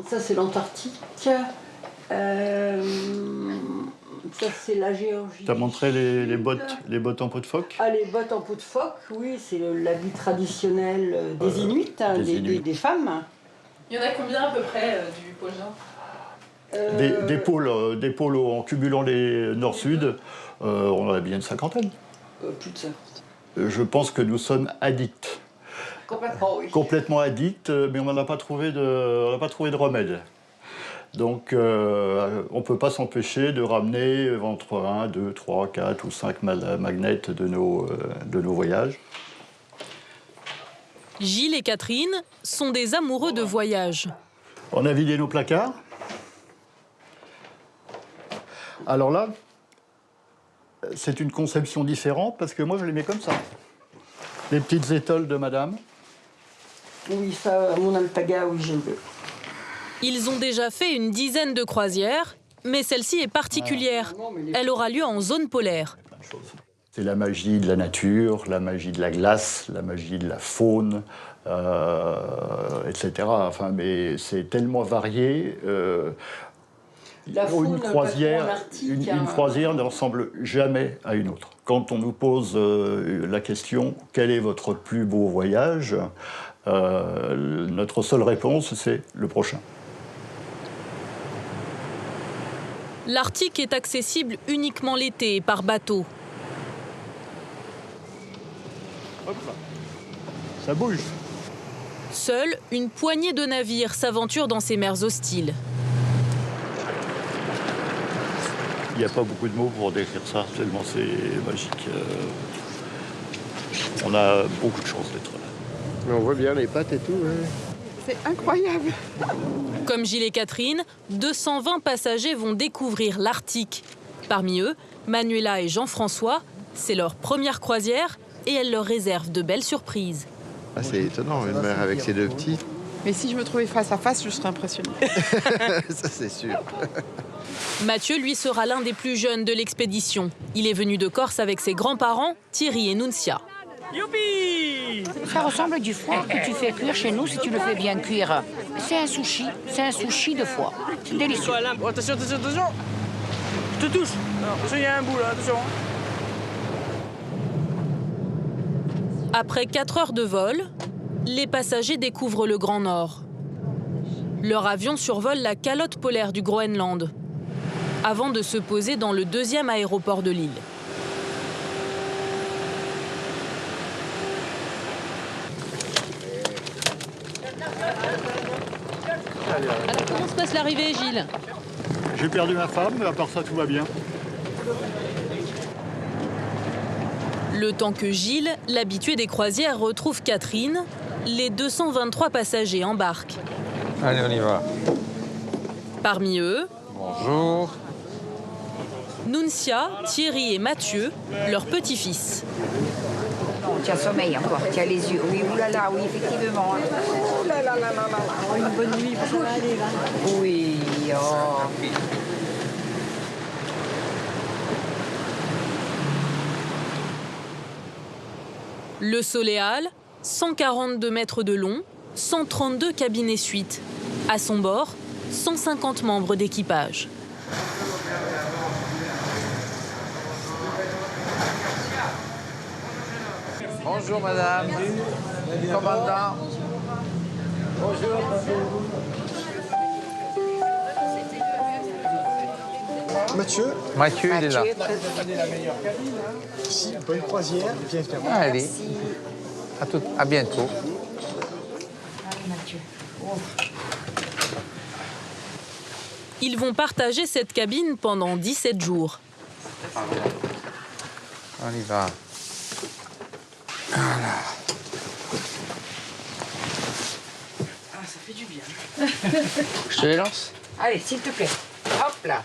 Ça, c'est l'Antarctique. Ça, c'est la Géorgie. Tu as montré les bottes en peau de phoque? Ah, les bottes en peau de phoque, oui, c'est l'habit traditionnel des Inuits, des femmes. Il y en a combien à peu près du pôle Nord? Des pôles en cumulant les nord-sud, on en a bien une cinquantaine. Plus de ça. Je pense que nous sommes addicts. Complètement, oui. Complètement addicts, mais on n'a pas trouvé de remède. Donc, on ne peut pas s'empêcher de ramener entre 1, 2, 3, 4 ou 5 magnets de nos voyages. Gilles et Catherine sont des amoureux de voyage. On a vidé nos placards. Alors là, c'est une conception différente parce que moi, je les mets comme ça. Les petites étoiles de madame. Oui, ça, mon alpaga, oui, j'aime bien. Ils ont déjà fait une dizaine de croisières, mais celle-ci est particulière. Elle aura lieu en zone polaire. C'est la magie de la nature, la magie de la glace, la magie de la faune, etc. Enfin, mais c'est tellement varié. Faune, Une croisière ne ressemble jamais à une autre. Quand on nous pose la question « Quel est votre plus beau voyage ?», notre seule réponse, c'est le prochain. L'Arctique est accessible uniquement l'été et par bateau. Hop là. Ça bouge. Seule une poignée de navires s'aventurent dans ces mers hostiles. Il n'y a pas beaucoup de mots pour décrire ça, tellement c'est magique. On a beaucoup de chance d'être là. Mais on voit bien les pattes et tout. Ouais. C'est incroyable. Comme Gilles et Catherine, 220 passagers vont découvrir l'Arctique. Parmi eux, Manuela et Jean-François, c'est leur première croisière et elle leur réserve de belles surprises. Ah, c'est étonnant, une mère avec ses deux petits. Mais si je me trouvais face à face, je serais impressionnée. Ça, c'est sûr. Mathieu, lui, sera l'un des plus jeunes de l'expédition. Il est venu de Corse avec ses grands-parents, Thierry et Nunzia. Youpi! Ça ressemble à du foie que tu fais cuire chez nous si tu le fais bien cuire. C'est un sushi de foie. C'est délicieux. Oh, attention, attention, attention! Je te touche! Alors, attention, il y a un bout là, attention. Après 4 heures de vol, les passagers découvrent le Grand Nord. Leur avion survole la calotte polaire du Groenland, avant de se poser dans le 2e aéroport de l'île. Alors comment se passe l'arrivée, Gilles? J'ai perdu ma femme, mais à part ça, tout va bien. Le temps que Gilles, l'habitué des croisières, retrouve Catherine, les 223 passagers embarquent. Allez, on y va. Parmi eux, bonjour. Nunzia, Thierry et Mathieu, leur petit-fils. Non, tu as sommeil encore, tu as les yeux. Oui, oulala, oui, effectivement. Oh là là là là là. Oh, une bonne nuit, ça va aller là. Oui, oh. Le Soleal, 142 mètres de long, 132 cabines et suites. À son bord, 150 membres d'équipage. Bonjour madame. Commandant. Bonjour. Mathieu, il est là. Ici, bonne croisière, bienvenue. Allez. À bientôt. Ils vont partager cette cabine pendant 17 jours. On y va. Voilà. Ah, ça fait du bien. Je te les lance? Allez, s'il te plaît. Hop là.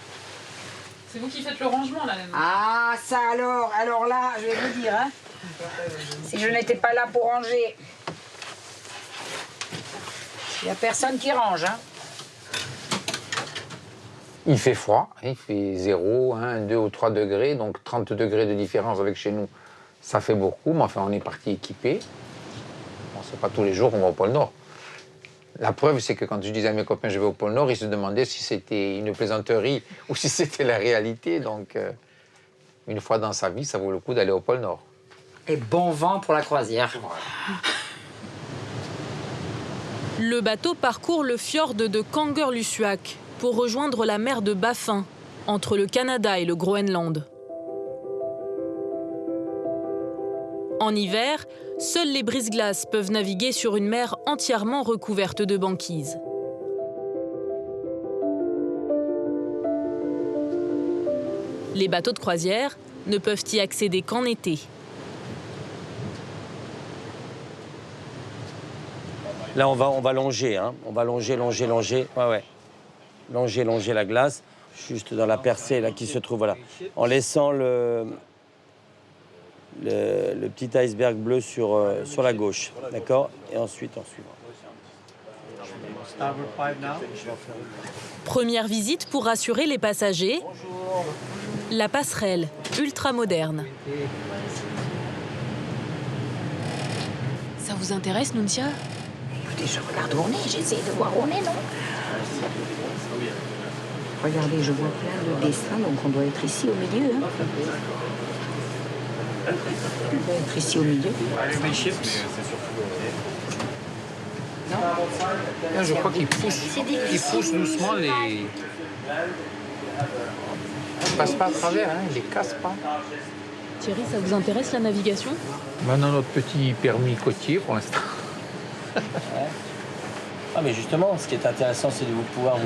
C'est vous qui faites le rangement là, maintenant. Ah, ça alors là, je vais vous dire, hein. Si je n'étais pas là pour ranger, il n'y a personne qui range, hein. Il fait froid, il fait 0, 1, 2 ou 3 degrés, donc 30 degrés de différence avec chez nous, ça fait beaucoup, mais enfin on est parti équipé. Bon, c'est pas tous les jours qu'on va au pôle Nord. La preuve, c'est que quand je disais à mes copains je vais au pôle Nord, ils se demandaient si c'était une plaisanterie ou si c'était la réalité. Donc, une fois dans sa vie, ça vaut le coup d'aller au pôle Nord. Et bon vent pour la croisière. Le bateau parcourt le fjord de Kangerlussuaq pour rejoindre la mer de Baffin, entre le Canada et le Groenland. En hiver, seuls les brise-glaces peuvent naviguer sur une mer entièrement recouverte de banquise. Les bateaux de croisière ne peuvent y accéder qu'en été. Là, on va longer, hein. On va longer. Ouais, ouais. Longer la glace, juste dans la percée là qui se trouve, voilà. En laissant le petit iceberg bleu sur la gauche, d'accord? Et ensuite, on suivra. Première visite pour rassurer les passagers. La passerelle, ultra moderne. Ça vous intéresse, Nuntia? Écoutez, je regarde où on est, j'essaie de voir où on est, non? Regardez, je vois plein de dessins, donc on doit être ici au milieu. Hein. On doit être ici au milieu. Là, je crois qu'ils poussent doucement les... Ils passent pas à travers, hein, ils les cassent pas. Thierry, ça vous intéresse la navigation? Maintenant, notre petit permis côtier pour l'instant. Ah, mais justement, ce qui est intéressant, c'est de pouvoir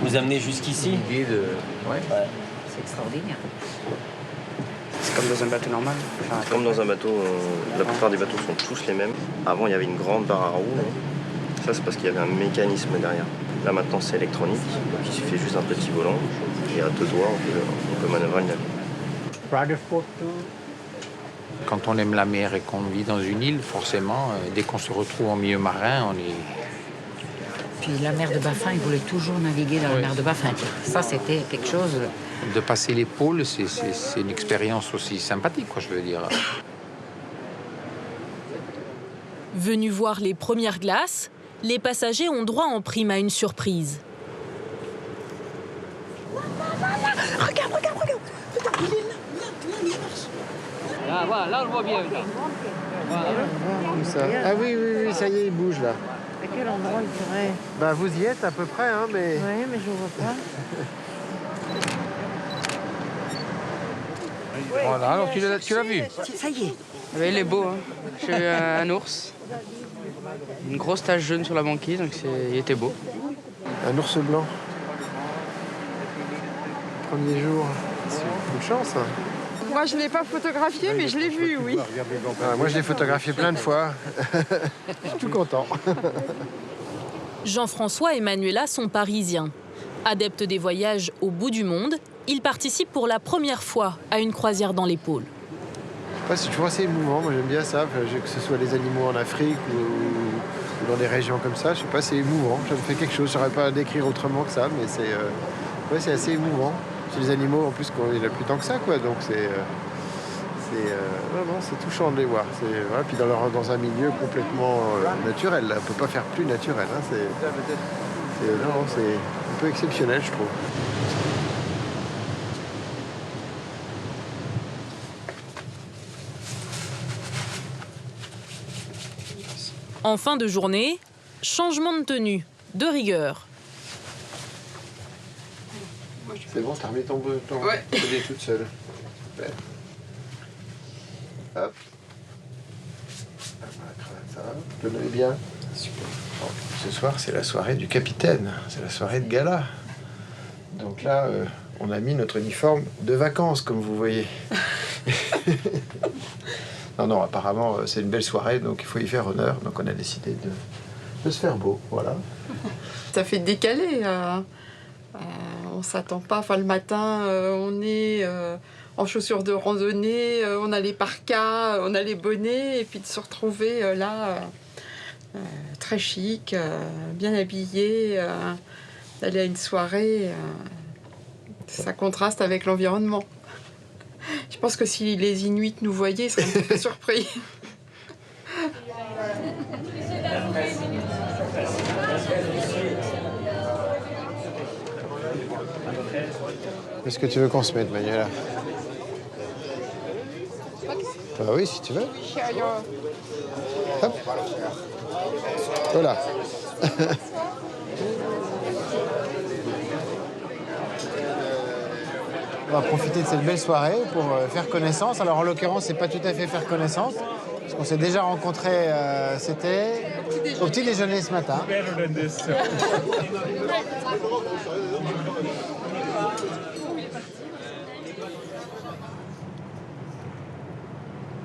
vous amener jusqu'ici. L'idée de... Ouais. C'est extraordinaire. C'est comme dans un bateau normal. Enfin, comme dans un bateau, la plupart des bateaux sont tous les mêmes. Avant, il y avait une grande barre à roues. Ça, c'est parce qu'il y avait un mécanisme derrière. Là, maintenant, c'est électronique. Donc, il suffit juste d'un petit volant. Et à deux doigts, on peut manœuvrer le navire. Quand on aime la mer et qu'on vit dans une île, forcément, dès qu'on se retrouve en milieu marin, on est... Puis la mer de Baffin, ils voulaient toujours naviguer dans la mer de Baffin. Ça, c'était quelque chose... De passer les pôles, c'est une expérience aussi sympathique, quoi, je veux dire. Venus voir les premières glaces, les passagers ont droit en prime à une surprise. Regarde, il est là, il marche. Là, voilà, là, on le voit bien. Comme ça. Ah oui, ça y est, il bouge là. À quel endroit il pourrait? Bah vous y êtes à peu près, hein, mais... Oui, mais je ne vois pas. Voilà, alors tu l'as vu. Ça y est. Oui, il est beau. Hein. J'ai eu un ours. Une grosse tache jaune sur la banquise, donc il était beau. Un ours blanc. Premier jour. C'est une chance. Hein. Moi, je ne l'ai pas photographié, mais je l'ai vu, oui. Ah, moi, je l'ai photographié plein de fois. Je suis tout content. Jean-François et Manuela sont parisiens. Adeptes des voyages au bout du monde, ils participent pour la première fois à une croisière dans les pôles. C'est toujours assez émouvant, moi j'aime bien ça, que ce soit les animaux en Afrique ou dans des régions comme ça, je sais pas, c'est émouvant, ça me fait quelque chose, je ne saurais pas décrire autrement que ça, mais c'est assez émouvant. C'est les animaux en plus qu'il n'y en a plus tant que ça, quoi, donc c'est touchant de les voir. Voilà, puis dans un milieu complètement naturel, là. On ne peut pas faire plus naturel, hein, c'est un peu exceptionnel, je trouve. En fin de journée, changement de tenue, de rigueur. C'est bon, t'as remis ton bonnet toute seule. Ouais. Hop. Ça va, le nœud est bien. Super. Bon, ce soir, c'est la soirée du capitaine. C'est la soirée de gala. Donc là, on a mis notre uniforme de vacances, comme vous voyez. Non, apparemment, c'est une belle soirée, donc il faut y faire honneur. Donc on a décidé de se faire beau, voilà. Ça fait décaler. On s'attend pas. Enfin, le matin, on est en chaussures de randonnée, on a les parkas, on a les bonnets, et puis de se retrouver là, très chic, bien habillé, d'aller à une soirée, ça contraste avec l'environnement. Je pense que si les Inuits nous voyaient, ils seraient un petit peu surpris. Est-ce que tu veux qu'on se mette, Manuela? Bah oui, si tu veux. Hop. Voilà. On va profiter de cette belle soirée pour faire connaissance. Alors en l'occurrence, c'est pas tout à fait faire connaissance, parce qu'on s'est déjà rencontrés, c'était au petit déjeuner ce matin.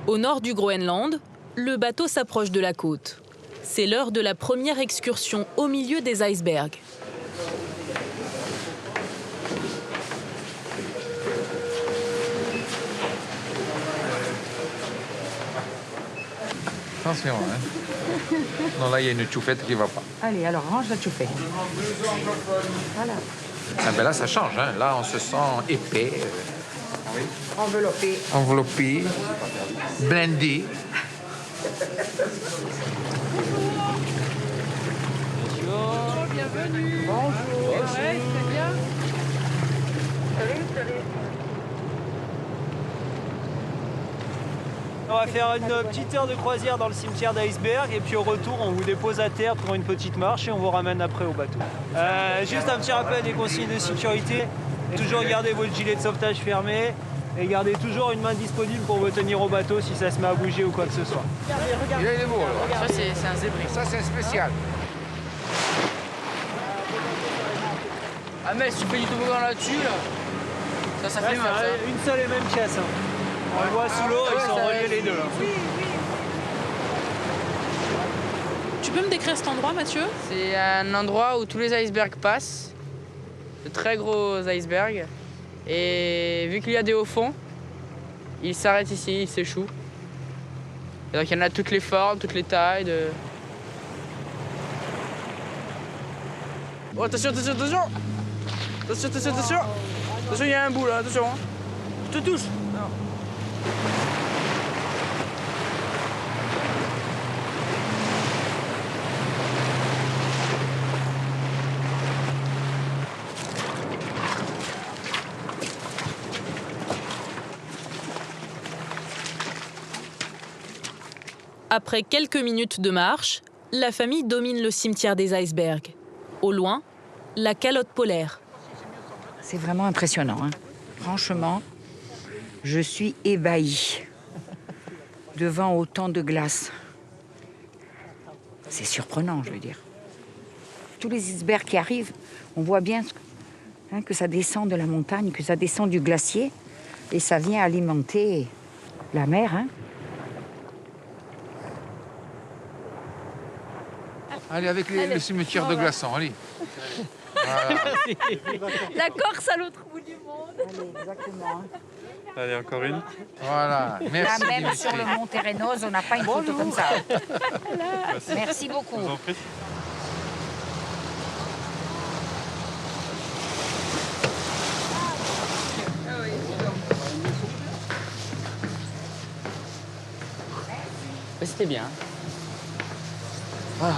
Au nord du Groenland, le bateau s'approche de la côte. C'est l'heure de la première excursion au milieu des icebergs. Attention, hein. Non, là, il y a une choufette qui ne va pas. Allez, alors range la choufette. Voilà. Ah ben là, ça change, hein. Là, on se sent épais. Enveloppé. Enveloppé, blindé. Bonjour, bienvenue. Bonjour. Ouais, très bien. Salut. On va faire une petite heure de croisière dans le cimetière d'iceberg et puis au retour on vous dépose à terre pour une petite marche et on vous ramène après au bateau. Juste un petit rappel des consignes de sécurité, toujours gardez votre gilet de sauvetage fermé et gardez toujours une main disponible pour vous tenir au bateau si ça se met à bouger ou quoi que ce soit. Il est beau alors. Ça, c'est un zébri. Ça, c'est spécial. Ah, mais si tu fais du toboggan là-dessus, là, ça fait mal. Ça. Une seule et même pièce. Hein. On le voit sous l'eau, ils sont reliés les deux. Là. Oui. Tu peux me décrire cet endroit, Mathieu? C'est un endroit où tous les icebergs passent, de très gros icebergs. Et vu qu'il y a des hauts fonds, ils s'arrêtent ici, ils s'échouent. Et donc il y en a toutes les formes, toutes les tailles. Oh, attention, attention, attention! Attention, attention, attention! Attention, il y a un bout là, attention! Hein. Je te touche! Non. Après quelques minutes de marche, la famille domine le cimetière des icebergs. Au loin, la calotte polaire. C'est vraiment impressionnant, hein. Franchement, je suis ébahie devant autant de glace. C'est surprenant, je veux dire. Tous les icebergs qui arrivent, on voit bien que ça descend de la montagne, que ça descend du glacier, et ça vient alimenter la mer, hein. Allez, avec le cimetière de glaçons, allez. Voilà. La Corse à l'autre bout du monde. Allez, exactement. Allez, encore une. Voilà, merci. Là, même Dimitri. sur le mont Térénos, on n'a pas une photo comme ça. Merci beaucoup. C'était bien. Ah.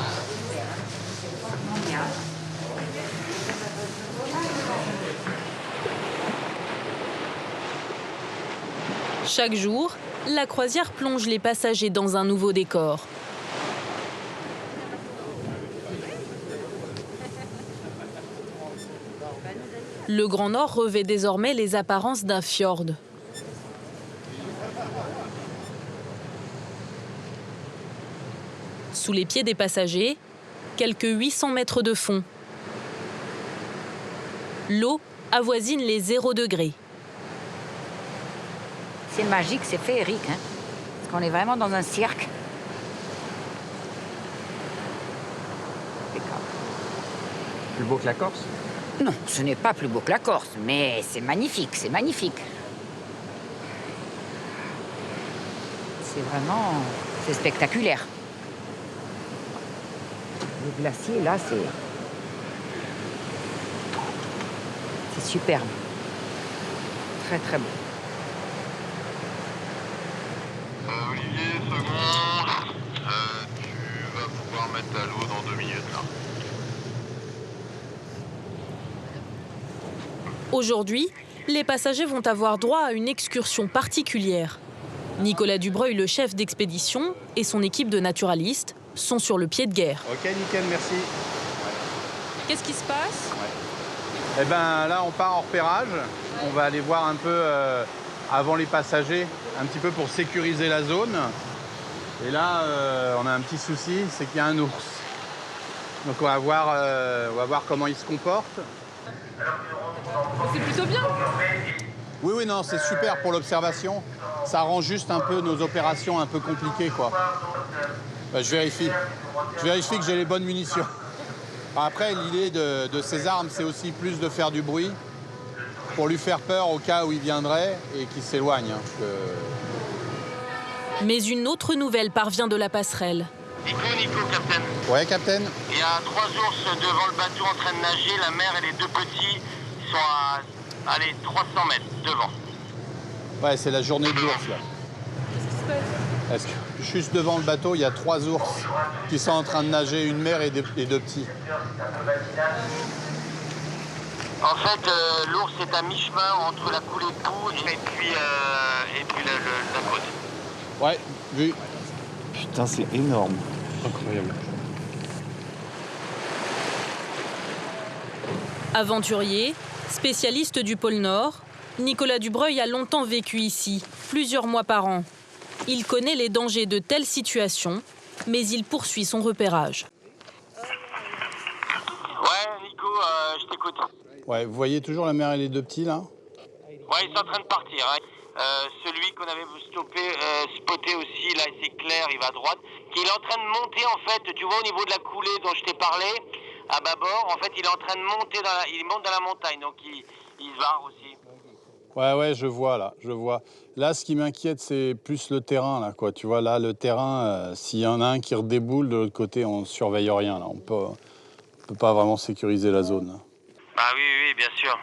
Chaque jour, la croisière plonge les passagers dans un nouveau décor. Le Grand Nord revêt désormais les apparences d'un fjord. Sous les pieds des passagers, quelques 800 mètres de fond. L'eau avoisine les 0 degrés. C'est magique, c'est féerique, hein, parce qu'on est vraiment dans un cirque. Plus beau que la Corse? Non, ce n'est pas plus beau que la Corse, mais c'est magnifique, c'est magnifique. C'est vraiment... c'est spectaculaire. Le glacier, là, c'est superbe. Très, très beau. Olivier, seconde. Tu vas pouvoir mettre à l'eau dans 2 minutes, là. Aujourd'hui, les passagers vont avoir droit à une excursion particulière. Nicolas Dubreuil, le chef d'expédition, et son équipe de naturalistes sont sur le pied de guerre. Ok, nickel, merci. Qu'est-ce qui se passe? Eh ben là, on part en repérage. On va aller voir un peu avant les passagers, un petit peu pour sécuriser la zone. Et là, on a un petit souci, c'est qu'il y a un ours. Donc on va voir comment il se comporte. C'est plutôt bien. Oui, non, c'est super pour l'observation. Ça rend juste un peu nos opérations un peu compliquées, quoi. Je vérifie. Je vérifie que j'ai les bonnes munitions. Après, l'idée de ces armes, c'est aussi plus de faire du bruit pour lui faire peur au cas où il viendrait et qu'il s'éloigne. Mais une autre nouvelle parvient de la passerelle. Nico, capitaine. Ouais, capitaine. Il y a 3 ours devant le bateau en train de nager. La mère et les 2 petits sont à, 300 mètres devant. Ouais, c'est la journée de l'ours, là. Parce que juste devant le bateau, il y a 3 ours qui sont en train de nager, une mère et 2 petits. En fait, l'ours est à mi-chemin entre la coulée de Pou et puis la côte. Ouais, vu. Putain, c'est énorme. Incroyable. Aventurier, spécialiste du pôle Nord, Nicolas Dubreuil a longtemps vécu ici, plusieurs mois par an. Il connaît les dangers de telles situations, mais il poursuit son repérage. Ouais, Nico, je t'écoute. Ouais, vous voyez toujours la mère et les 2 petits, là? Ouais, ils sont en train de partir. Hein. Celui qu'on avait spoté aussi, là, c'est clair, il va à droite. Il est en train de monter, en fait, tu vois, au niveau de la coulée dont je t'ai parlé, à bâbord, en fait, il est en train de monter, il monte dans la montagne, donc il se barre aussi. Ouais, je vois, là, je vois. Là, ce qui m'inquiète, c'est plus le terrain, là, quoi. Tu vois, là, le terrain, s'il y en a un qui redéboule, de l'autre côté, on ne surveille rien, là. On peut pas vraiment sécuriser la zone, là. Bah oui, bien sûr.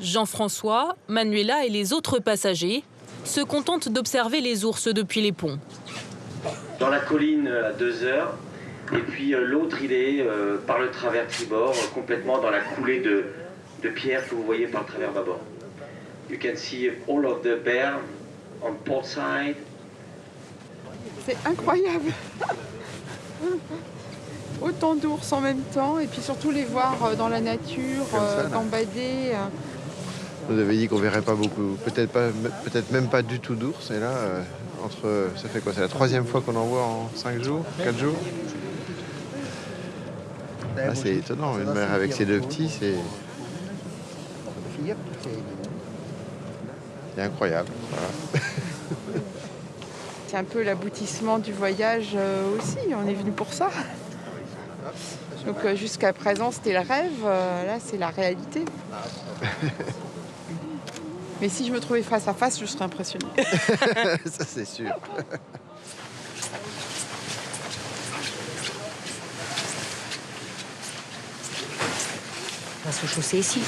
Jean-François, Manuela et les autres passagers se contentent d'observer les ours depuis les ponts. Dans la colline à 2 heures, et puis l'autre il est par le travers tribord, complètement dans la coulée de pierre que vous voyez par le travers bâbord. You can see all of the bear on port side. C'est incroyable. Autant d'ours en même temps, et puis surtout les voir dans la nature, gambader. Vous avez dit qu'on verrait pas beaucoup, peut-être même pas du tout d'ours, et là, ça fait quoi? C'est la 3e fois qu'on en voit en 5 jours, 4 jours? Ah, c'est étonnant, une mère avec ses 2 petits, c'est incroyable. Voilà. C'est un peu l'aboutissement du voyage aussi, on est venu pour ça. Donc jusqu'à présent c'était le rêve, là c'est la réalité. Mais si je me trouvais face à face, je serais impressionnée. Ça c'est sûr. On va se chausser ici.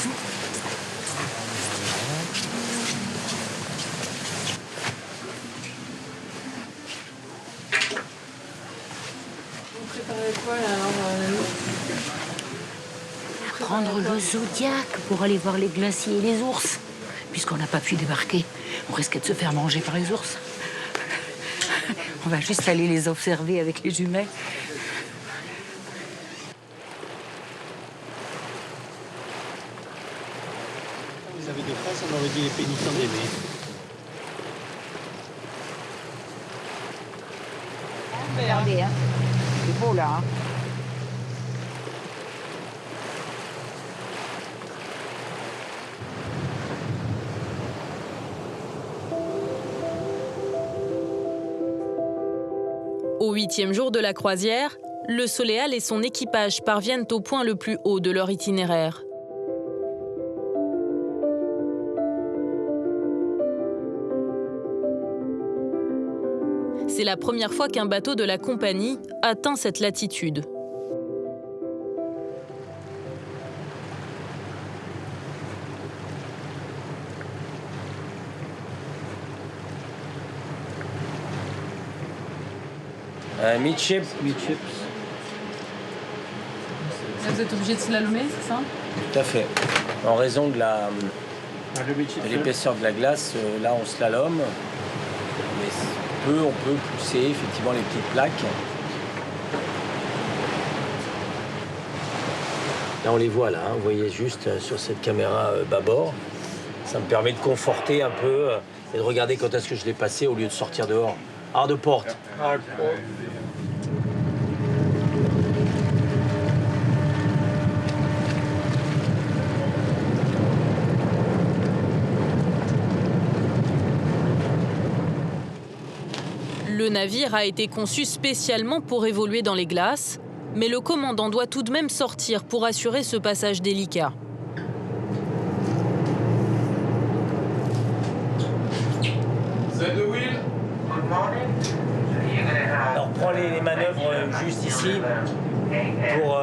Prendre le Zodiac pour aller voir les glaciers et les ours. Puisqu'on n'a pas pu débarquer, on risquait de se faire manger par les ours. On va juste aller les observer avec les jumelles. Ils avaient des fraises, on aurait dit les pénitents d'aimer. Regardez, hein. C'est beau là. Hein. Au 8e jour de la croisière, le Soleal et son équipage parviennent au point le plus haut de leur itinéraire. C'est la première fois qu'un bateau de la compagnie atteint cette latitude. Midship. Là, vous êtes obligé de slalomer, c'est ça? Tout à fait. En raison de l'épaisseur de la glace, là on slalome. Mais on peut pousser effectivement les petites plaques. Là on les voit là, hein, vous voyez juste sur cette caméra bâbord. Ça me permet de conforter un peu et de regarder quand est-ce que je l'ai passé au lieu de sortir dehors. Hard porte. Le navire a été conçu spécialement pour évoluer dans les glaces, mais le commandant doit tout de même sortir pour assurer ce passage délicat. Alors prends les manœuvres juste ici pour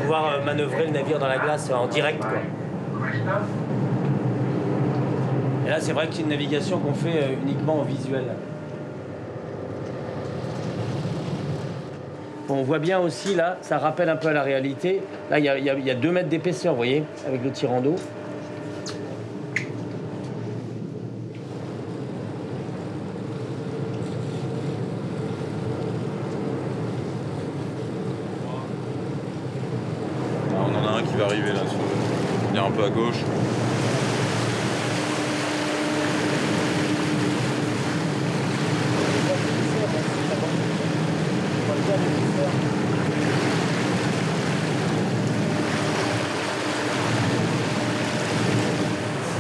pouvoir manœuvrer le navire dans la glace en direct, quoi. Et là c'est vrai que c'est une navigation qu'on fait uniquement en visuel. On voit bien aussi là, ça rappelle un peu à la réalité. Là il y a 2 mètres d'épaisseur, vous voyez, avec le tirant d'eau. On en a un qui va arriver là, venir un peu à gauche.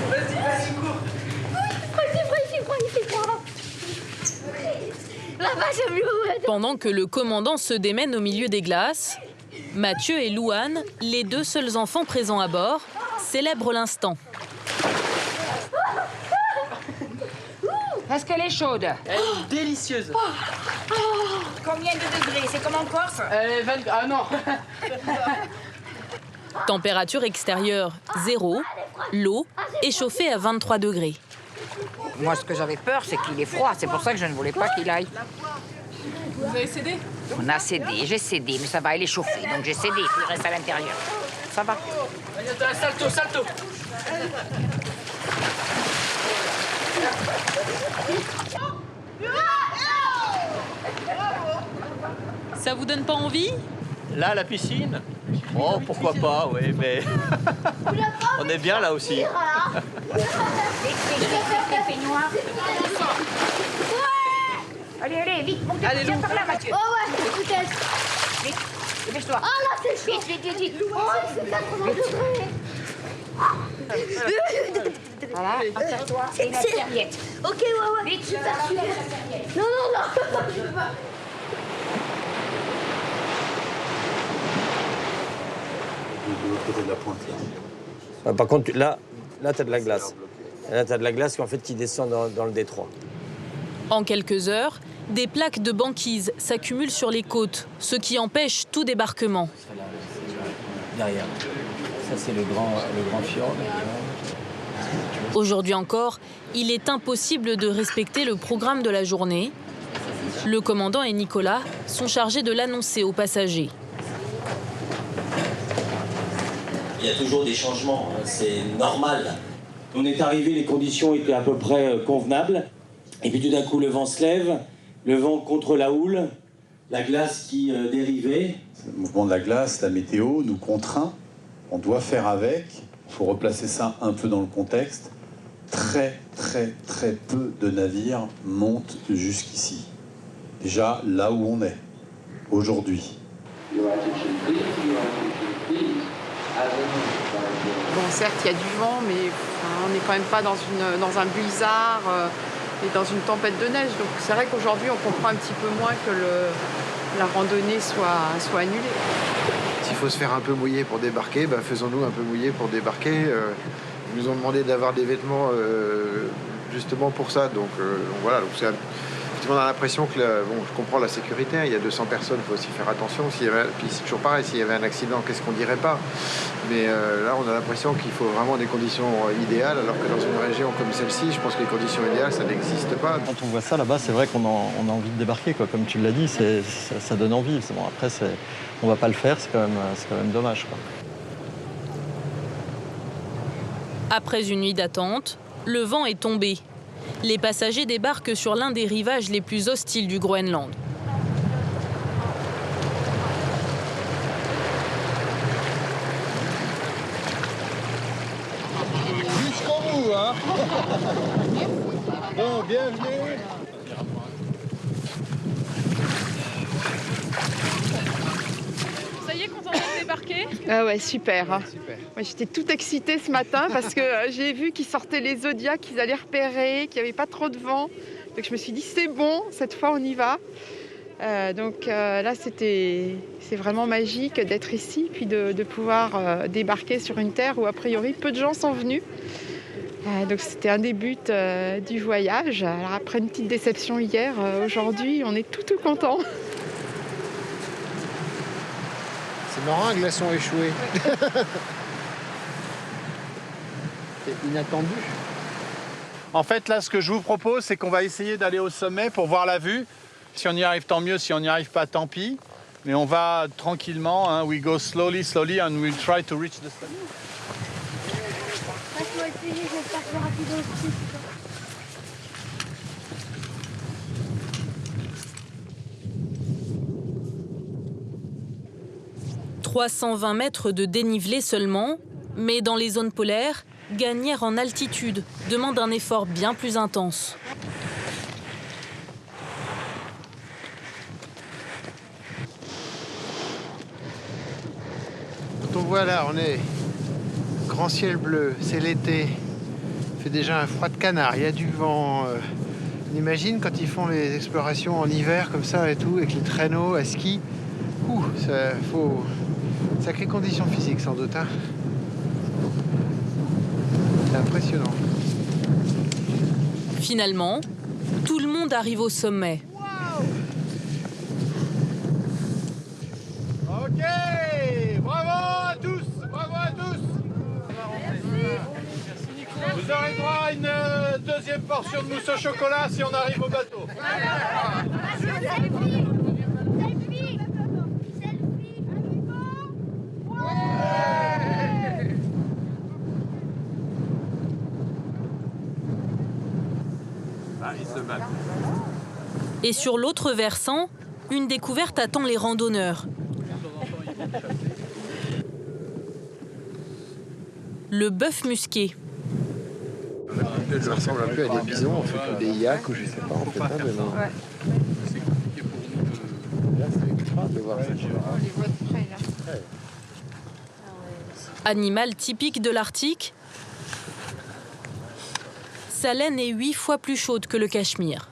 Vas-y, cours. Il fait froid. La vache est mieux. Pendant que le commandant se démène au milieu des glaces, Mathieu et Louane, les 2 seuls enfants présents à bord, célèbrent l'instant. Est-ce qu'elle est chaude? Elle est délicieuse. Combien de degrés? C'est comme en Corse? Ah non. Température extérieure 0, l'eau est chauffée à 23 degrés. Moi, ce que j'avais peur, c'est qu'il est froid. C'est pour ça que je ne voulais pas qu'il aille. Vous avez cédé? On a cédé, j'ai cédé, mais ça va, elle est chauffée. Donc j'ai cédé, il reste à l'intérieur. Ça va. Salto. Ça vous donne pas envie? Là, la piscine? Oh, pourquoi pas, oui, mais on est bien là aussi. Les peignoirs. Allez, vite, monte. Tiens par là, Mathieu. Oh ouais, vitesse. Vite, dépêche-toi. Ah là, c'est chaud. Vite. Oh, c'est 80 degrés. Voilà, affaire-toi. Et la serviette. Ok, ouais. Vite, Super. Non. Je peux pas. De l'autre côté de la pointe là. Par contre, là tu as de la glace. Là, tu as de la glace qui descend dans le détroit. En quelques heures, des plaques de banquise s'accumulent sur les côtes, ce qui empêche tout débarquement. Derrière. Ça, c'est le grand fjord. Aujourd'hui encore, il est impossible de respecter le programme de la journée. Le commandant et Nicolas sont chargés de l'annoncer aux passagers. Il y a toujours des changements, c'est normal. On est arrivé, les conditions étaient à peu près convenables. Et puis tout d'un coup, le vent se lève, le vent contre la houle, la glace qui dérivait. Le mouvement de la glace, la météo nous contraint. On doit faire avec. Il faut replacer ça un peu dans le contexte. Très peu de navires montent jusqu'ici. Déjà là où on est, aujourd'hui. Bon, certes, il y a du vent, mais on n'est quand même pas dans un blizzard et dans une tempête de neige. Donc c'est vrai qu'aujourd'hui, on comprend un petit peu moins que la randonnée soit annulée. S'il faut se faire un peu mouiller pour débarquer, faisons-nous un peu mouiller pour débarquer. Ils nous ont demandé d'avoir des vêtements justement pour ça. Donc voilà, donc c'est qu'on a l'impression que, bon, je comprends la sécurité, il y a 200 personnes, il faut aussi faire attention. Puis c'est toujours pareil, s'il y avait un accident, qu'est-ce qu'on dirait pas? Mais là, on a l'impression qu'il faut vraiment des conditions idéales, alors que dans une région comme celle-ci, je pense que les conditions idéales, ça n'existe pas. Quand on voit ça là-bas, c'est vrai qu'on a envie de débarquer, quoi. Comme tu l'as dit, ça donne envie. Bon, après, on va pas le faire, c'est quand même dommage, quoi. Après une nuit d'attente, le vent est tombé. Les passagers débarquent sur l'un des rivages les plus hostiles du Groenland. Jusqu'au bout, hein. Bon, bienvenue. Ça y est, content de débarquer? Ah ouais, super. Hein. Moi, j'étais toute excitée ce matin parce que j'ai vu qu'ils sortaient les Zodiacs, qu'ils allaient repérer, qu'il n'y avait pas trop de vent. Donc je me suis dit, c'est bon, cette fois on y va. Là, c'est vraiment magique d'être ici, puis de pouvoir débarquer sur une terre où a priori peu de gens sont venus. Donc c'était un des buts du voyage. Alors après une petite déception hier, aujourd'hui on est tout content. C'est marrant, un glaçon échoué. C'est inattendu. En fait, là, ce que je vous propose, c'est qu'on va essayer d'aller au sommet pour voir la vue. Si on y arrive, tant mieux. Si on n'y arrive pas, tant pis. Mais on va tranquillement. Hein. We go slowly, and we'll try to reach the summit. Laisse-moi essayer, je vais faire plus rapide aussi. 320 mètres de dénivelé seulement, mais dans les zones polaires, gagner en altitude demande un effort bien plus intense. Quand on voit là, on est grand ciel bleu, c'est l'été, il fait déjà un froid de canard, il y a du vent. On imagine quand ils font les explorations en hiver comme ça et tout, avec les traîneaux à ski. Ça faut sacrées conditions physiques sans doute. Hein. C'est impressionnant. Finalement, tout le monde arrive au sommet. Ok, bravo à tous, bravo à tous. Vous aurez droit à une deuxième portion de mousse au chocolat si on arrive au bateau. Et sur l'autre versant, une découverte attend les randonneurs. Le bœuf musqué. Ça ressemble un peu à des bisons, en fait, ou des yaks, ou je sais pas, en fait. Hein, mais non. Là, c'est extra de voir ça. On les voit de près, là. Animal typique de l'Arctique, sa laine est 8 fois plus chaude que le Cachemire.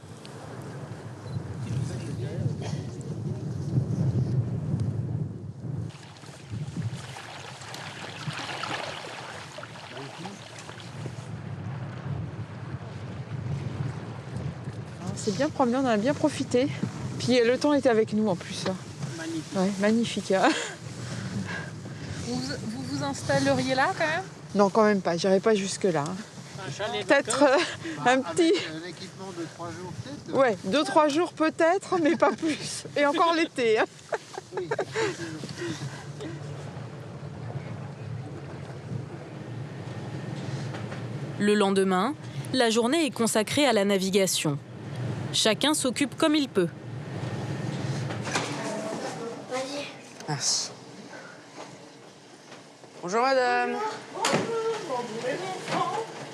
C'est bien promené, on en a bien profité. Puis le temps était avec nous en plus. Magnifique. Ouais, magnifique. Hein. Vous vous installeriez là quand même? Non, quand même pas, j'irai pas jusque-là. Hein. Peut-être un petit... Un équipement de 3 jours peut-être. Ouais, 2-3 jours peut-être, mais pas plus. Et encore l'été. Hein. Oui. Le lendemain, la journée est consacrée à la navigation. Chacun s'occupe comme il peut. Merci. Bonjour madame.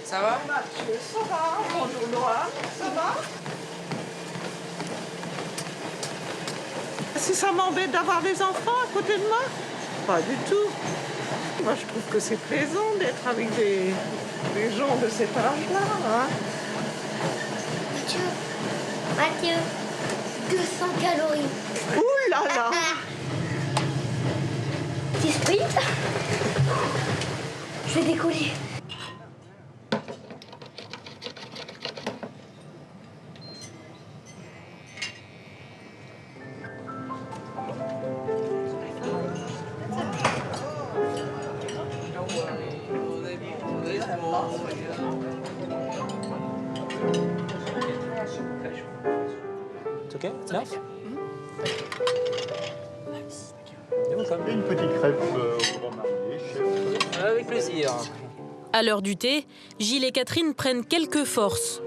Ça va? Ça va. Bonjour Laura. Ça va? Si ça m'embête d'avoir des enfants à côté de moi? Pas du tout. Moi je trouve que c'est plaisant d'être avec des gens de cet âge-là. Hein. Mathieu, 200 calories. Ouh là là. Petit sprint. Je vais décoller. Ok, merci. Et une petite crêpe au grand marié, chef. Avec plaisir. À l'heure du thé, Gilles et Catherine prennent quelques forces.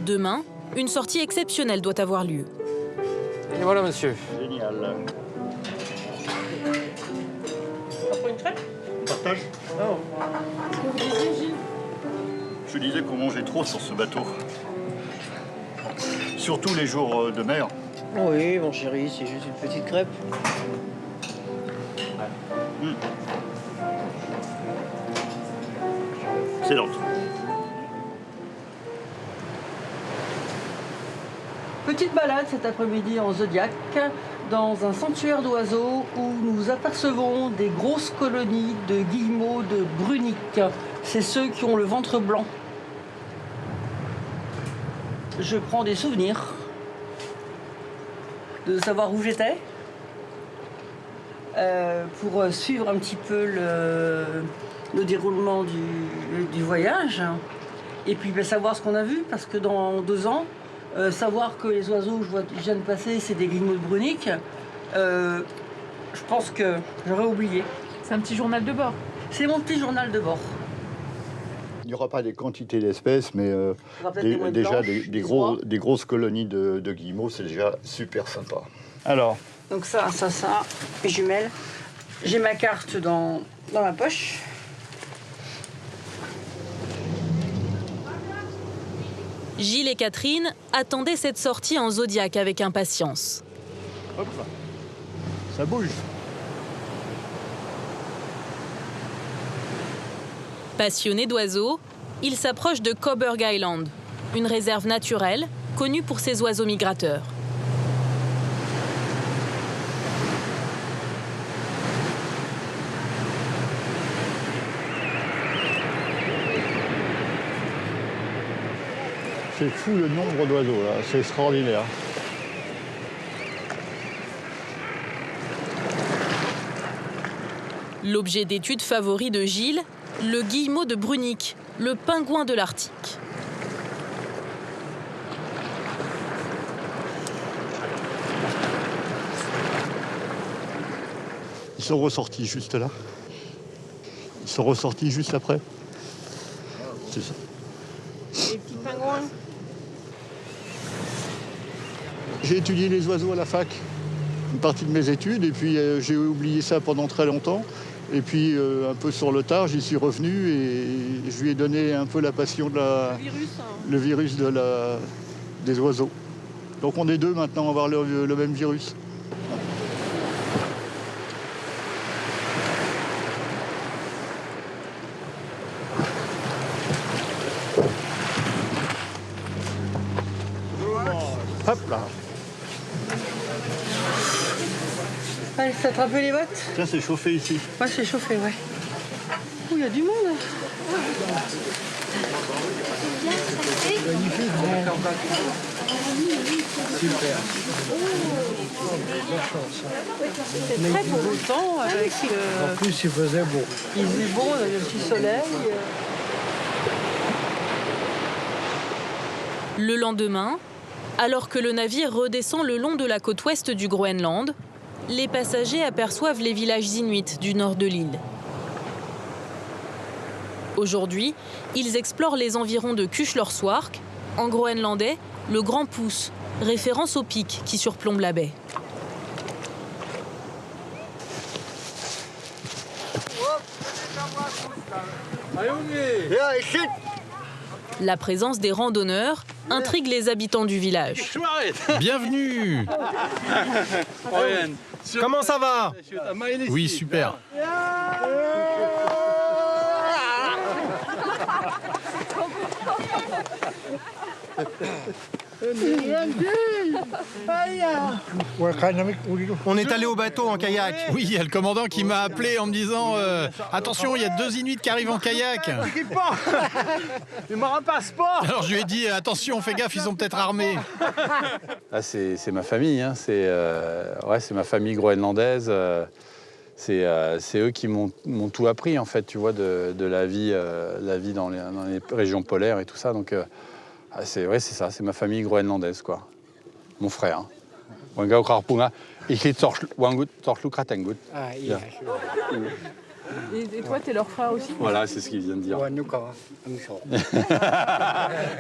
Demain, une sortie exceptionnelle doit avoir lieu. Et voilà, monsieur. Génial. On prend une crêpe? Partage. Oh. Qu'est-ce que vous disiez, Gilles? Je disais qu'on mangeait trop sur ce bateau. Surtout les jours de mer. Oui, mon chéri, c'est juste une petite crêpe. Excellente. Petite balade cet après-midi en Zodiac, dans un sanctuaire d'oiseaux où nous apercevons des grosses colonies de guillemots de bruniques. C'est ceux qui ont le ventre blanc. Je prends des souvenirs de savoir où j'étais pour suivre un petit peu le déroulement du voyage et puis savoir ce qu'on a vu, parce que dans 2 ans, savoir que les oiseaux que je viens de passer, c'est des guillemots de bruniques, je pense que j'aurais oublié. C'est un petit journal de bord. C'est mon petit journal de bord. Il n'y aura pas des quantités d'espèces, mais déjà des grosses colonies de guillemots, c'est déjà super sympa. Alors, donc ça, mes jumelles. J'ai ma carte dans ma poche. Gilles et Catherine attendaient cette sortie en Zodiac avec impatience. hop, ça bouge. Passionnés d'oiseaux, ils s'approchent de Coburg Island, une réserve naturelle connue pour ses oiseaux migrateurs. C'est fou le nombre d'oiseaux là, c'est extraordinaire. L'objet d'étude favori de Gilles, le guillemot de Brunique, le pingouin de l'Arctique. Ils sont ressortis juste là. Ils sont ressortis juste après. C'est ça. Les petits pingouins. J'ai étudié les oiseaux à la fac, une partie de mes études, et puis j'ai oublié ça pendant très longtemps. Et puis un peu sur le tard, j'y suis revenu et je lui ai donné un peu la passion de le virus des oiseaux. Donc on est 2 maintenant à avoir le même virus. Hop là. Allez, t'as attrapé les bottes? Tiens, c'est chauffé ici. Ouais, c'est chauffé, ouais. Oh, il y a du monde. Super. C'est très beau le temps avec En plus, il faisait beau. Il faisait beau, il y avait le petit soleil. Le lendemain, alors que le navire redescend le long de la côte ouest du Groenland, les passagers aperçoivent les villages inuits du nord de l'île. Aujourd'hui, ils explorent les environs de Kuchlorswark, en groenlandais, le Grand Pouce, référence au pic qui surplombe la baie. La présence des randonneurs intrigue les habitants du village. Bienvenue. Comment ça va? Oui, super. On est allé au bateau en kayak. Oui, il y a le commandant qui m'a appelé en me disant attention, il y a 2 Inuits qui arrivent en kayak. Les marins passent pas. Alors je lui ai dit attention, fais gaffe, ils sont peut-être armés. Ah, c'est ma famille, hein. C'est ma famille groenlandaise. C'est eux qui m'ont tout appris, en fait, tu vois, de la vie dans les régions polaires et tout ça. Donc, c'est ça, c'est ma famille groenlandaise, quoi. Mon frère. Wangau Karpunga. Ich lit Wangut Torchlukratengut. Ah, Ja. Et toi, t'es leur frère aussi? Voilà, c'est ce qu'il vient de dire.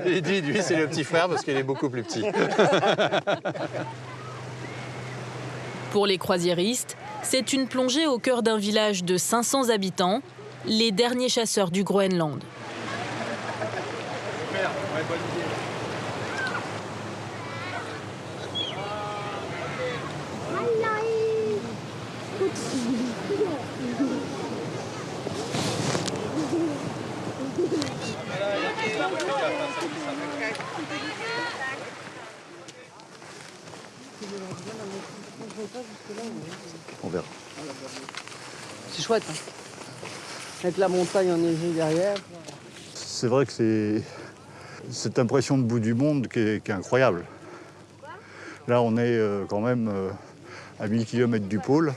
Il dit, lui, c'est le petit frère parce qu'il est beaucoup plus petit. Pour les croisiéristes, c'est une plongée au cœur d'un village de 500 habitants, les derniers chasseurs du Groenland. On verra. C'est chouette, hein. Avec la montagne enneigée derrière. C'est vrai que c'est cette impression de bout du monde qui est incroyable. Là, on est quand même à 1000 km du pôle.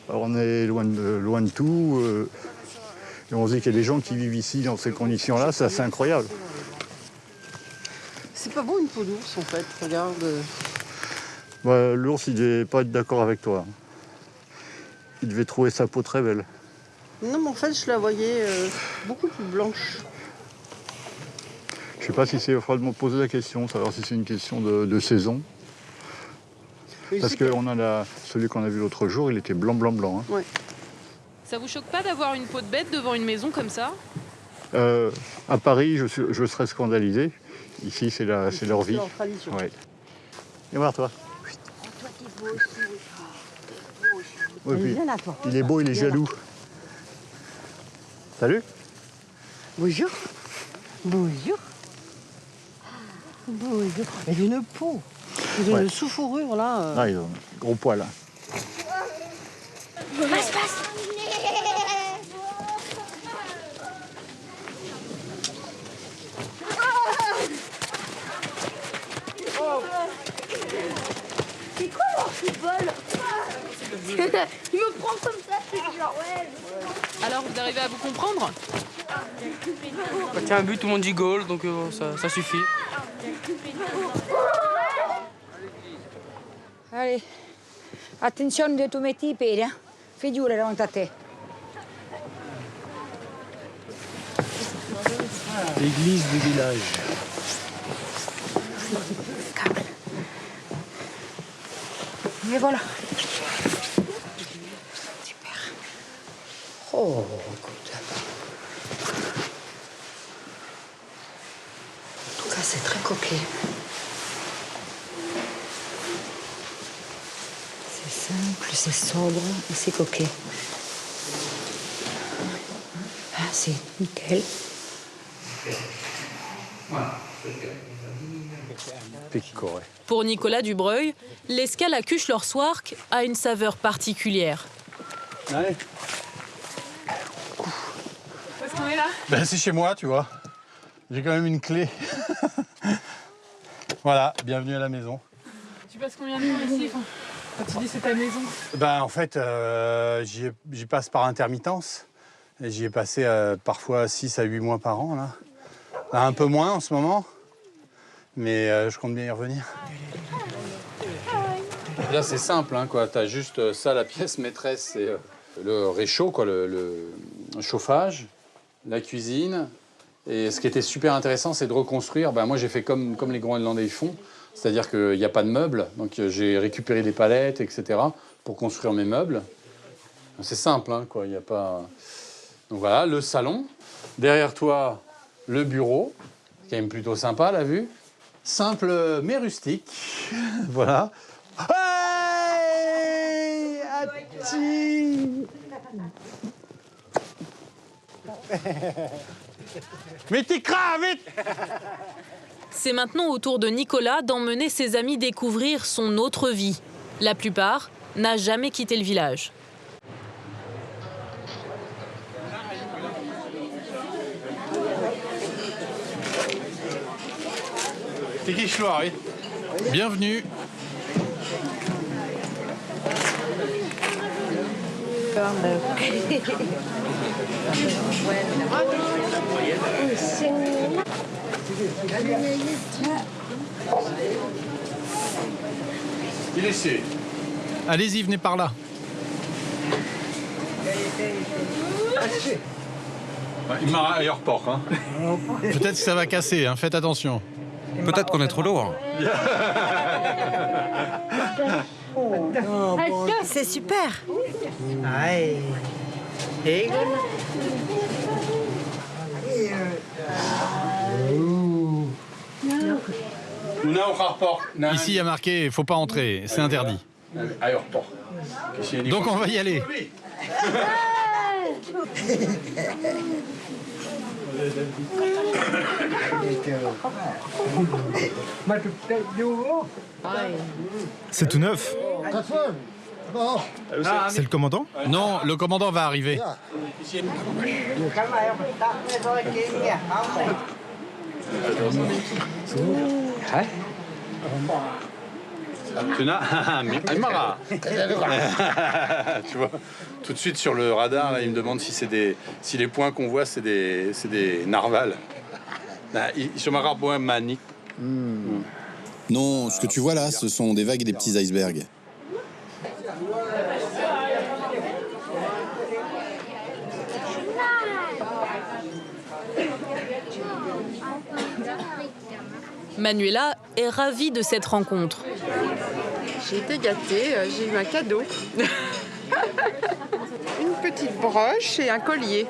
Alors, on est loin de tout. Et on se dit qu'il y a des gens qui vivent ici dans ces conditions-là, c'est assez incroyable. C'est pas beau une peau d'ours en fait, regarde. Bah, l'ours, il devait pas être d'accord avec toi. Il devait trouver sa peau très belle. Non mais en fait je la voyais beaucoup plus blanche. Je sais pas si c'est... Il faudra me poser la question, savoir si c'est une question de saison. Parce que celui qu'on a vu l'autre jour, il était blanc. Hein. Ouais. Ça vous choque pas d'avoir une peau de bête devant une maison comme ça? À Paris, je serais scandalisé. Ici, c'est leur vie. C'est leur tradition. Ouais. Et voir toi. Toi, t'es beau aussi. Oui, puis, Viens là, toi. il est beau, il est jaloux. Salut. Bonjour. Bonjour. Bonjour. Et une peau. Une sous-fourrure là. Ah, ils ont un gros poil. Hein. Passe. C'est quoi leur football? Il me prend comme ça, c'est genre ouais. Alors, vous arrivez à vous comprendre? Quand il y a un but, tout le monde dit goal, donc ça suffit. Allez, attention de tu metti i piedi, hein. Fai giù davanti a te. L'église du village. Et voilà. Super. Oh, écoute. En tout cas, c'est très coquet. C'est simple, c'est sobre et c'est coquet. Ah, c'est nickel. Pour Nicolas Dubreuil, l'escale à Cuche-Lorswark a une saveur particulière. Allez. Où est-ce qu'on est là? Ben, c'est chez moi, tu vois. J'ai quand même une clé. Voilà, bienvenue à la maison. Tu passes combien de temps ici quand tu dis c'est ta maison? Ben, en fait, j'y passe par intermittence. Et j'y ai passé parfois 6 à 8 mois par an, là. Là, un peu moins en ce moment. Mais je compte bien y revenir. Là, c'est simple, hein, quoi. T'as juste ça, la pièce maîtresse, c'est le réchaud, quoi, le chauffage, la cuisine. Et ce qui était super intéressant, c'est de reconstruire. Ben, moi, j'ai fait comme les Groenlandais font. C'est-à-dire qu'il n'y a pas de meubles. Donc, j'ai récupéré des palettes, etc. pour construire mes meubles. C'est simple, hein, quoi. Il n'y a pas... Donc voilà, le salon. Derrière toi, le bureau. C'est quand même plutôt sympa, la vue. Simple mais rustique. Voilà. Hey, Ati. Mais t'es crave, vite. C'est maintenant au tour de Nicolas d'emmener ses amis découvrir son autre vie. La plupart n'a jamais quitté le village. Bienvenue. Il essaie. Allez-y, venez par là. Il m'a aéroport, hein. Peut-être que ça va casser, hein. Faites attention. Peut-être qu'on est trop lourd. C'est super. Ici, il y a marqué, faut pas entrer, c'est interdit. Aéroport. Donc on va y aller. C'est tout neuf. C'est le commandant? Non, le commandant va arriver. Tu vois, tout de suite sur le radar, là, il me demande si les points qu'on voit, c'est des narvals. Non, ce que tu vois là, ce sont des vagues et des petits icebergs. Manuela est ravie de cette rencontre. J'ai été gâtée, j'ai eu un cadeau. Une petite broche et un collier.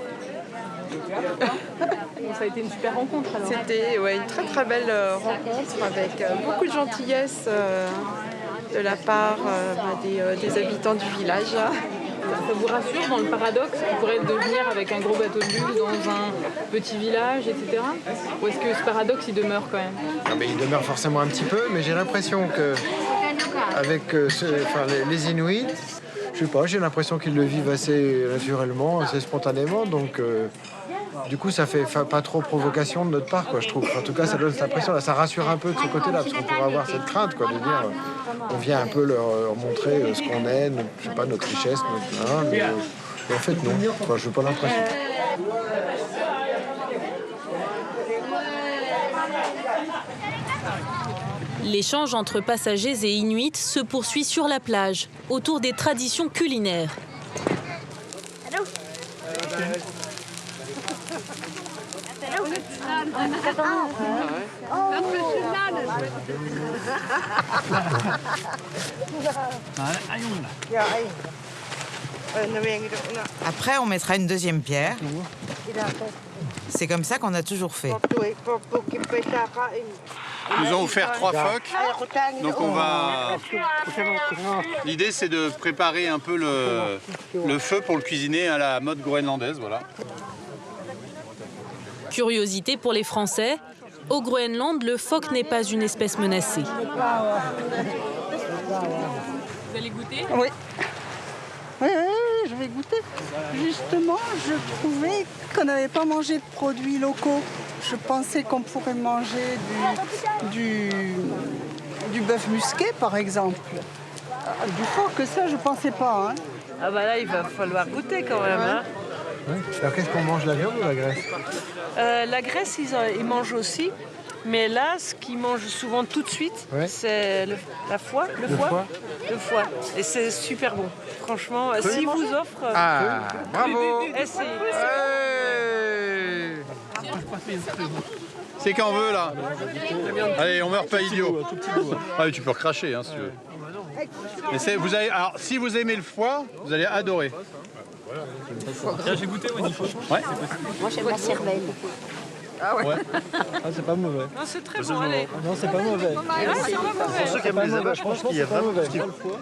Ça a été une super rencontre alors. C'était une très très belle rencontre avec beaucoup de gentillesse de la part des habitants du village. Ça vous rassure dans le paradoxe qu'on pourrait devenir avec un gros bateau de luxe dans un petit village, etc. Ou est-ce que ce paradoxe il demeure quand même? Non, mais il demeure forcément un petit peu, mais j'ai l'impression que avec les Inuits, je sais pas, j'ai l'impression qu'ils le vivent assez naturellement, assez spontanément, donc du coup ça fait pas trop provocation de notre part, quoi, je trouve. En tout cas, ça donne cette impression, là, ça rassure un peu de ce côté-là, parce qu'on pourrait avoir cette crainte, quoi, de dire, on vient un peu leur montrer ce qu'on est, je sais pas, notre richesse, mais en fait non, enfin, je n'ai pas l'impression. L'échange entre passagers et Inuits se poursuit sur la plage, autour des traditions culinaires. Après, on mettra une deuxième pierre. C'est comme ça qu'on a toujours fait. Ils nous ont offert 3 phoques, donc on va... L'idée, c'est de préparer un peu le feu pour le cuisiner à la mode groenlandaise, voilà. Curiosité pour les Français, au Groenland, le phoque n'est pas une espèce menacée. Vous allez goûter? Oui. Oui, je vais goûter. Justement, je trouvais qu'on n'avait pas mangé de produits locaux. Je pensais qu'on pourrait manger du bœuf musqué, par exemple. Du phoque, ça, je pensais pas. Hein. Ah bah là, il va falloir goûter quand même. Hein. Ouais. Alors qu'est-ce qu'on mange, la viande ou la graisse? La graisse, ils mangent aussi. Mais là, ce qu'ils mangent souvent tout de suite, c'est le foie. Le foie. Et c'est super bon. Franchement, s'ils vous offrent... bravo. Essayez. C'est quand on veut, là. Allez, on meurt pas idiot. Ah oui, tu peux recracher, hein, si tu veux. Mais alors, si vous aimez le foie, vous allez adorer. J'ai goûté, ouais. Moi, j'aime la cervelle. Ah ouais. Ah, c'est pas mauvais. Non, c'est très bon, allez. Non, c'est pas mauvais. C'est pas mauvais. Pour ceux qui aiment les abats, je pense qu'il y a vraiment tout ce qu'il faut.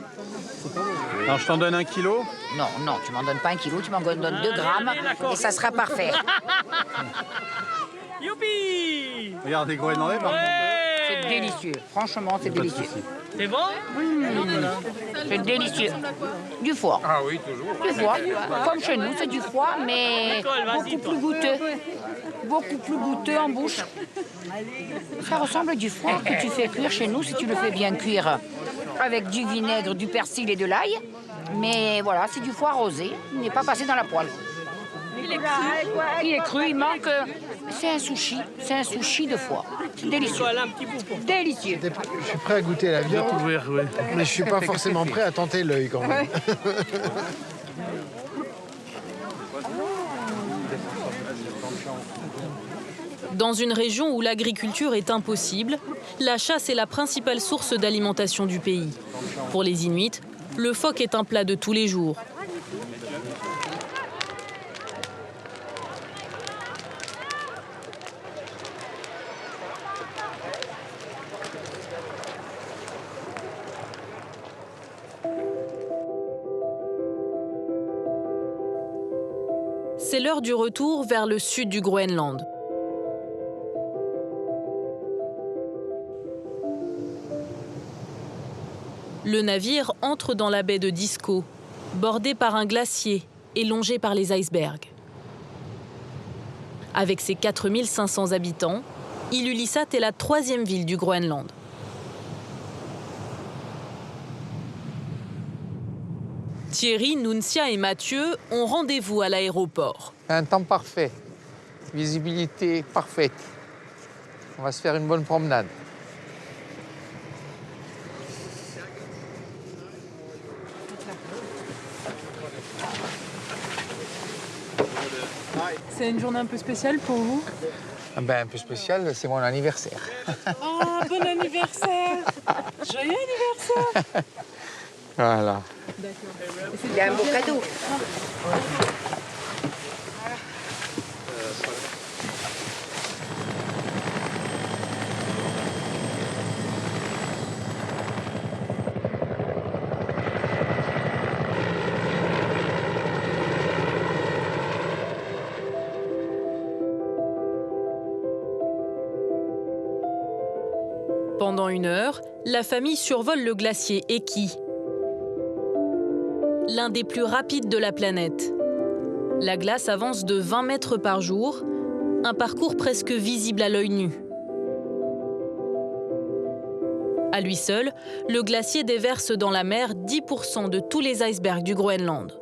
Alors, je t'en donne 1 kilo. Non, tu m'en donnes pas 1 kilo, tu m'en donnes 2 grammes et ça sera parfait. Youpi! Regarde, les Groenlandais, par contre. C'est délicieux, franchement, c'est délicieux. C'est bon? C'est délicieux. Du foie. Ah oui, toujours. Du foie. Comme chez nous, c'est du foie, mais beaucoup plus goûteux. Beaucoup plus goûteux en bouche. Ça ressemble à du foie que tu fais cuire chez nous si tu le fais bien cuire avec du vinaigre, du persil et de l'ail. Mais voilà, c'est du foie rosé. Il n'est pas passé dans la poêle. Il est cru, il manque C'est un sushi de foie. C'est délicieux. Délicieux. Je suis prêt à goûter la viande, mais je suis pas forcément prêt à tenter l'œil quand même. Dans une région où l'agriculture est impossible, la chasse est la principale source d'alimentation du pays. Pour les Inuits, le phoque est un plat de tous les jours. C'est l'heure du retour vers le sud du Groenland. Le navire entre dans la baie de Disko, bordée par un glacier et longée par les icebergs. Avec ses 4500 habitants, Ilulissat est la 3e ville du Groenland. Thierry, Nuncia et Mathieu ont rendez-vous à l'aéroport. Un temps parfait, visibilité parfaite. On va se faire une bonne promenade. C'est une journée un peu spéciale pour vous? Un peu spécial, c'est mon anniversaire. Oh, bon anniversaire! Joyeux anniversaire! Voilà. Il y a un beau cadeau. Pendant 1 heure, la famille survole le glacier Eki, l'un des plus rapides de la planète. La glace avance de 20 mètres par jour, un parcours presque visible à l'œil nu. À lui seul, le glacier déverse dans la mer 10% de tous les icebergs du Groenland.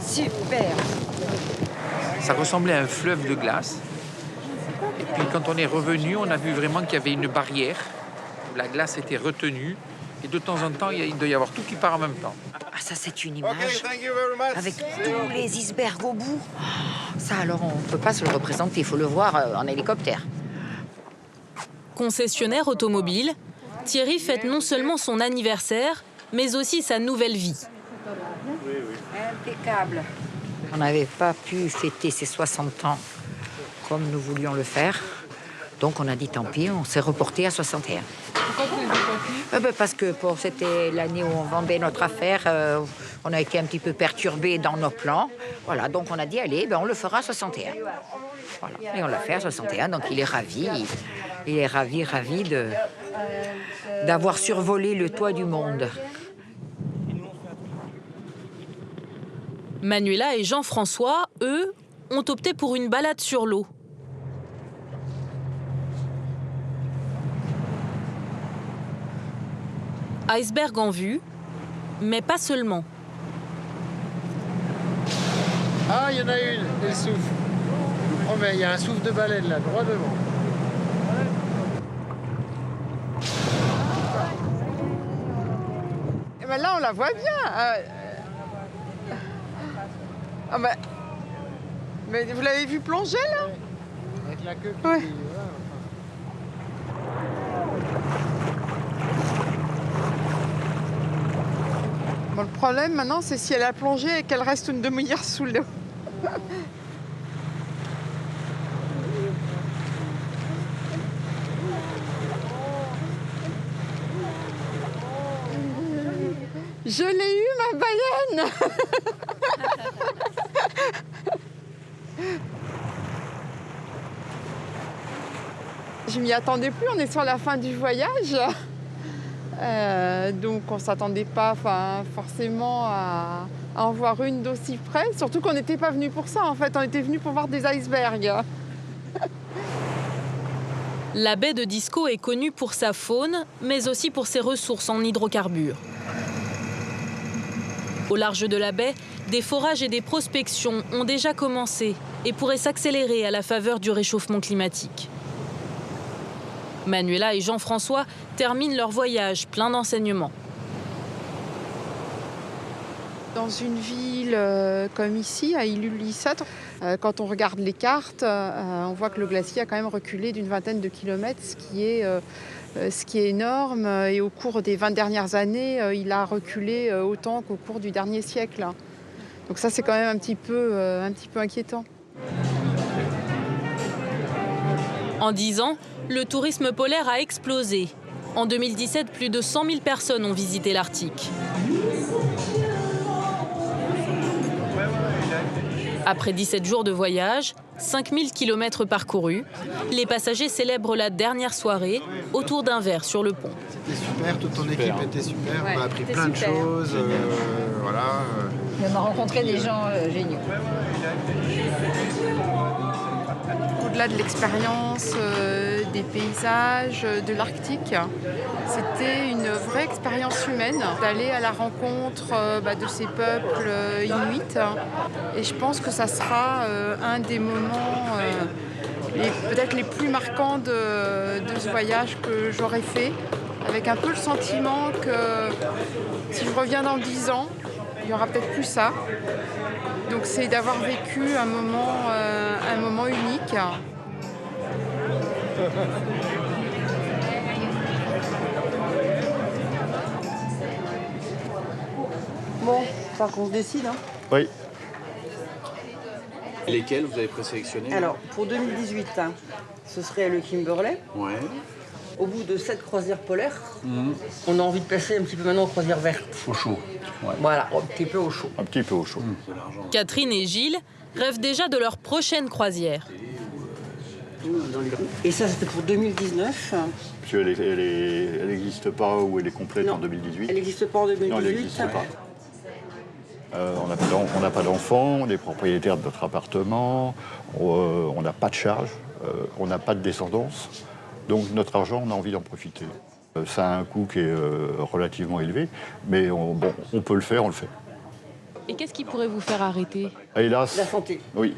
Super. Ça ressemblait à un fleuve de glace. Et puis quand on est revenu, on a vu vraiment qu'il y avait une barrière où la glace était retenue. Et de temps en temps, il doit y avoir tout qui part en même temps. Ah, ça, c'est une image avec tous les icebergs au bout. Oh, ça, alors, on ne peut pas se le représenter. Il faut le voir en hélicoptère. Concessionnaire automobile, Thierry fête non seulement son anniversaire, mais aussi sa nouvelle vie. Impeccable. On n'avait pas pu fêter ses 60 ans comme nous voulions le faire. Donc on a dit tant pis, on s'est reporté à 61. Pourquoi vous n'avez pas pu? Parce que c'était l'année où on vendait notre affaire. On a été un petit peu perturbés dans nos plans. Voilà, donc on a dit, allez, on le fera à 61. Voilà. Et on l'a fait à 61, donc il est ravi. Il est ravi d'avoir survolé le toit du monde. Manuela et Jean-François, eux, ont opté pour une balade sur l'eau. Iceberg en vue, mais pas seulement. Ah, il y en a une, elle souffle. Oh, mais il y a un souffle de baleine là, droit devant. Et ben là, on la voit bien. Ah ben... Mais vous l'avez vu plonger là? Avec la queue. Ouais. Bon, le problème maintenant, c'est si elle a plongé et qu'elle reste une demi-heure sous l'eau. Je l'ai eu, ma baleine. Je m'y attendais plus, on est sur la fin du voyage. Donc on ne s'attendait pas forcément à en voir une d'aussi près. Surtout qu'on n'était pas venu pour ça en fait, on était venu pour voir des icebergs. La baie de Disko est connue pour sa faune, mais aussi pour ses ressources en hydrocarbures. Au large de la baie, des forages et des prospections ont déjà commencé et pourraient s'accélérer à la faveur du réchauffement climatique. Manuela et Jean-François terminent leur voyage plein d'enseignements. Dans une ville comme ici, à Ilulissat, quand on regarde les cartes, on voit que le glacier a quand même reculé d'une vingtaine de kilomètres, ce qui est énorme. Et au cours des 20 dernières années, il a reculé autant qu'au cours du dernier siècle. Donc ça, c'est quand même un petit peu inquiétant. En 10 ans, le tourisme polaire a explosé. En 2017, plus de 100 000 personnes ont visité l'Arctique. Après 17 jours de voyage, 5000 km parcourus, les passagers célèbrent la dernière soirée autour d'un verre sur le pont. C'était super, toute ton équipe était super, on a appris plein de choses. Voilà. Et on a rencontré des gens géniaux. Au-delà de l'expérience, des paysages, de l'Arctique, c'était une vraie expérience humaine d'aller à la rencontre de ces peuples inuits. Et je pense que ça sera un des moments peut-être les plus marquants de ce voyage que j'aurais fait, avec un peu le sentiment que si je reviens dans 10 ans, il n'y aura peut-être plus ça. Donc c'est d'avoir vécu un moment unique. Bon, pas qu'on se décide. Hein. Oui. Lesquels vous avez présélectionnés? Alors, pour 2018, ce serait le Kimberley. Ouais. Au bout de 7 croisières polaires, on a envie de passer un petit peu maintenant aux croisières vertes. Au chaud. Ouais. Voilà, un petit peu au chaud. Un petit peu au chaud. Catherine et Gilles rêvent déjà de leur prochaine croisière. Et ça, c'était pour 2019. Parce qu'elle n'existe pas ou elle est complète en 2018. Elle n'existe pas en 2018. Non, elle n'existe pas. On n'a pas d'enfants, on est propriétaire de notre appartement, on n'a pas de charge, on n'a pas de descendance. Donc notre argent, on a envie d'en profiter. Ça a un coût qui est relativement élevé, mais on peut le faire, on le fait. Et qu'est-ce qui pourrait vous faire arrêter? Hélas. La santé. Oui.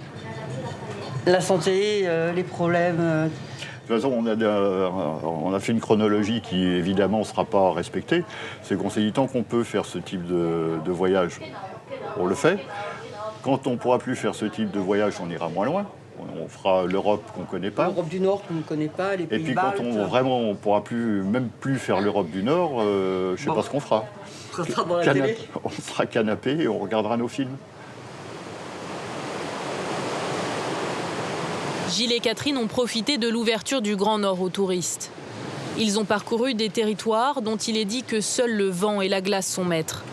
La santé, les problèmes. De toute façon, on a fait une chronologie qui, évidemment, ne sera pas respectée. C'est qu'on s'est dit, tant qu'on peut faire ce type de voyage, on le fait. Quand on ne pourra plus faire ce type de voyage, on ira moins loin. On fera l'Europe qu'on ne connaît pas. L'Europe du Nord qu'on ne connaît pas, les pays Et puis baltes. quand on ne pourra même plus faire l'Europe du Nord, je ne sais pas ce qu'on fera. Ça sera dans la télé. On sera canapé et on regardera nos films. Gilles et Catherine ont profité de l'ouverture du Grand Nord aux touristes. Ils ont parcouru des territoires dont il est dit que seul le vent et la glace sont maîtres.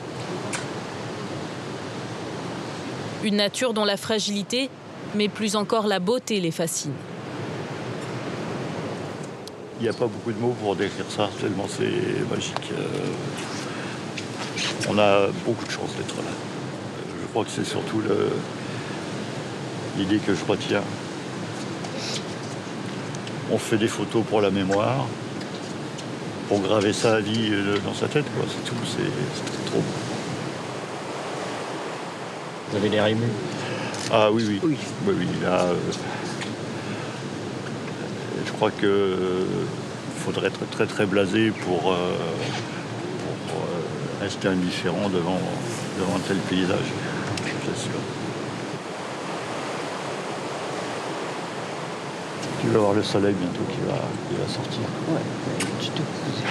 Une nature dont la fragilité, mais plus encore la beauté, les fascine. Il n'y a pas beaucoup de mots pour décrire ça, tellement c'est magique. On a beaucoup de chance d'être là. Je crois que c'est surtout l'idée que je retiens. On fait des photos pour la mémoire, pour graver ça à vie dans sa tête, quoi. C'est tout, c'est trop beau. Vous avez l'air ému? Ah oui. Là, je crois qu'il faudrait être très très blasé pour rester indifférent devant un tel paysage, c'est sûr. Tu vas voir le soleil bientôt qui va sortir. Ouais, tu te poses.